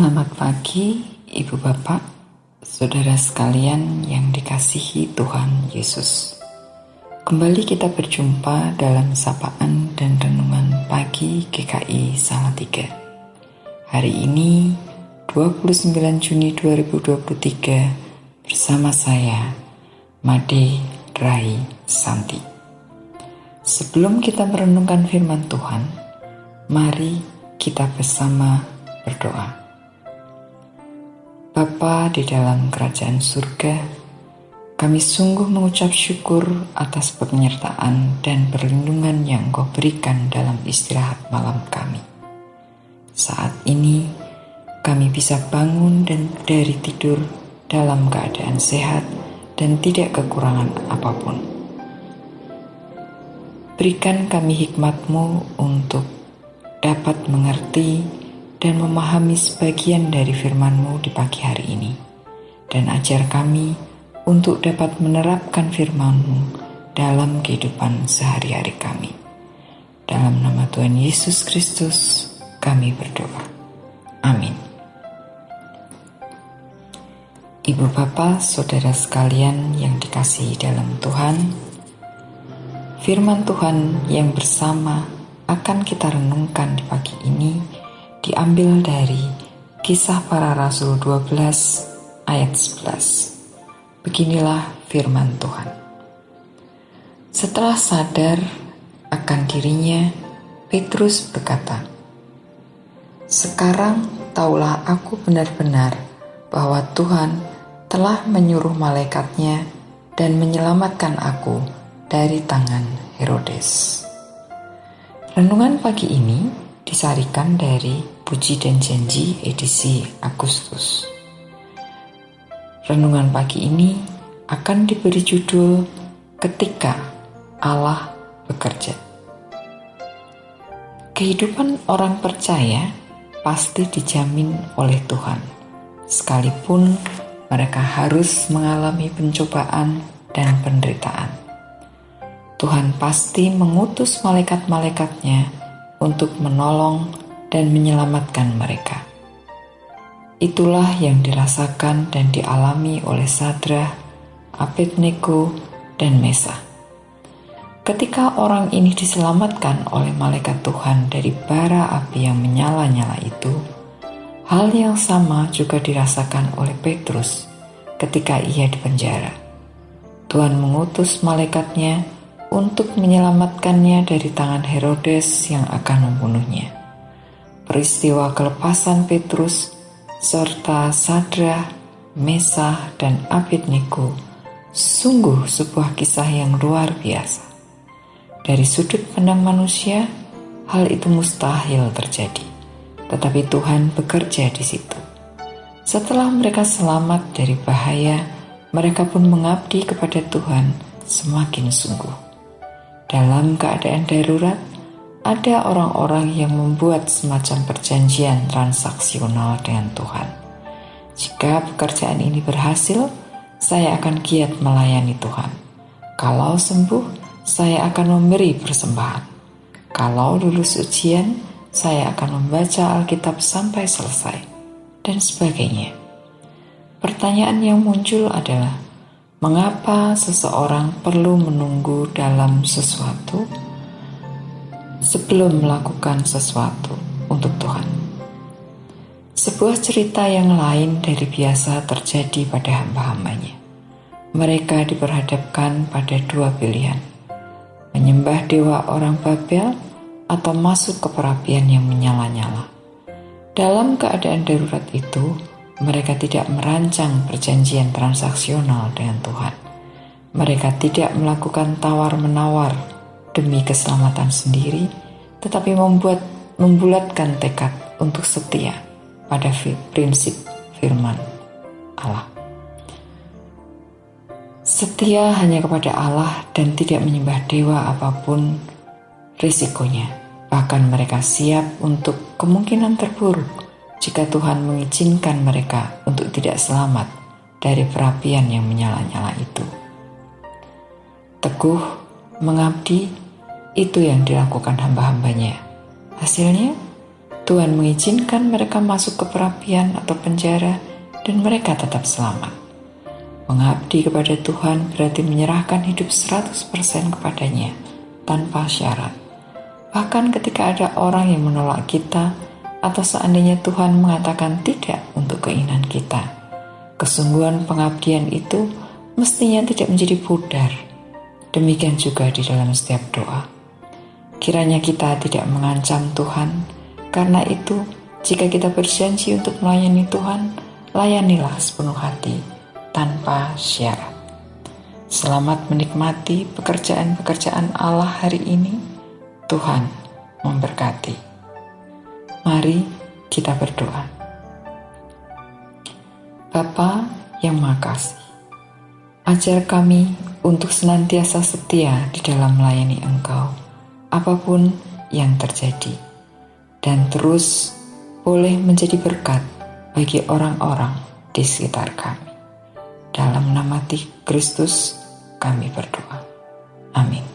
Selamat pagi, Ibu Bapak, Saudara sekalian yang dikasihi Tuhan Yesus. Kembali kita berjumpa dalam sapaan dan renungan pagi GKI Salatiga. Hari ini, 29 Juni 2023, bersama saya, Made Rai Santi. Sebelum kita merenungkan firman Tuhan, mari kita bersama berdoa. Bapa di dalam kerajaan surga, kami sungguh mengucap syukur atas penyertaan dan perlindungan yang Engkau berikan dalam istirahat malam kami. Saat ini, kami bisa bangun dan dari tidur dalam keadaan sehat dan tidak kekurangan apapun. Berikan kami hikmat-Mu untuk dapat mengerti dan memahami sebagian dari firman-Mu di pagi hari ini. Dan ajar kami untuk dapat menerapkan firman-Mu dalam kehidupan sehari-hari kami. Dalam nama Tuhan Yesus Kristus, kami berdoa. Amin. Ibu Bapa, Saudara sekalian yang dikasihi dalam Tuhan, firman Tuhan yang bersama akan kita renungkan di pagi ini diambil dari Kisah Para Rasul 12 ayat 11. Beginilah firman Tuhan. Setelah sadar akan dirinya, Petrus berkata, "Sekarang taulah aku benar-benar bahwa Tuhan telah menyuruh malaikatnya dan menyelamatkan aku dari tangan Herodes." Renungan pagi ini disarikan dari Puji dan Janji edisi Agustus. Renungan pagi ini akan diberi judul Ketika Allah Bekerja. Kehidupan orang percaya pasti dijamin oleh Tuhan, sekalipun mereka harus mengalami pencobaan dan penderitaan. Tuhan pasti mengutus malaikat-malaikatnya untuk menolong dan menyelamatkan mereka. Itulah yang dirasakan dan dialami oleh Sadrah, Abednego, dan Mesah. Ketika orang ini diselamatkan oleh malaikat Tuhan dari bara api yang menyala-nyala itu, hal yang sama juga dirasakan oleh Petrus ketika ia dipenjara. Tuhan mengutus malaikatnya untuk menyelamatkannya dari tangan Herodes yang akan membunuhnya. Peristiwa kelepasan Petrus serta Sadrah, Mesah, dan Abednego sungguh sebuah kisah yang luar biasa. Dari sudut pandang manusia, hal itu mustahil terjadi, tetapi Tuhan bekerja di situ. Setelah mereka selamat dari bahaya, mereka pun mengabdi kepada Tuhan semakin sungguh. Dalam keadaan darurat, ada orang-orang yang membuat semacam perjanjian transaksional dengan Tuhan. Jika pekerjaan ini berhasil, saya akan giat melayani Tuhan. Kalau sembuh, saya akan memberi persembahan. Kalau lulus ujian, saya akan membaca Alkitab sampai selesai, dan sebagainya. Pertanyaan yang muncul adalah, mengapa seseorang perlu menunggu dalam sesuatu sebelum melakukan sesuatu untuk Tuhan? Sebuah cerita yang lain dari biasa terjadi pada hamba-hambanya. Mereka diperhadapkan pada dua pilihan, menyembah dewa orang Babel atau masuk ke perapian yang menyala-nyala. Dalam keadaan darurat itu, mereka tidak merancang perjanjian transaksional dengan Tuhan. Mereka tidak melakukan tawar-menawar demi keselamatan sendiri, tetapi membulatkan tekad untuk setia pada prinsip firman Allah. Setia hanya kepada Allah dan tidak menyembah dewa apapun risikonya. Bahkan mereka siap untuk kemungkinan terburuk jika Tuhan mengizinkan mereka untuk tidak selamat dari perapian yang menyala-nyala itu. Teguh mengabdi, itu yang dilakukan hamba-hambanya. Hasilnya, Tuhan mengizinkan mereka masuk ke perapian atau penjara dan mereka tetap selamat. Mengabdi kepada Tuhan berarti menyerahkan hidup 100% kepadanya tanpa syarat. Bahkan ketika ada orang yang menolak kita atau seandainya Tuhan mengatakan tidak untuk keinginan kita, kesungguhan pengabdian itu mestinya tidak menjadi pudar. Demikian juga di dalam setiap doa. Kiranya kita tidak mengancam Tuhan. Karena itu, jika kita berjanji untuk melayani Tuhan, layanilah sepenuh hati, tanpa syarat. Selamat menikmati pekerjaan-pekerjaan Allah hari ini. Tuhan memberkati. Mari kita berdoa. Bapa yang Maha Kasih, ajar kami untuk senantiasa setia di dalam melayani Engkau, apapun yang terjadi, dan terus boleh menjadi berkat bagi orang-orang di sekitar kami. Dalam nama Kristus kami berdoa. Amin.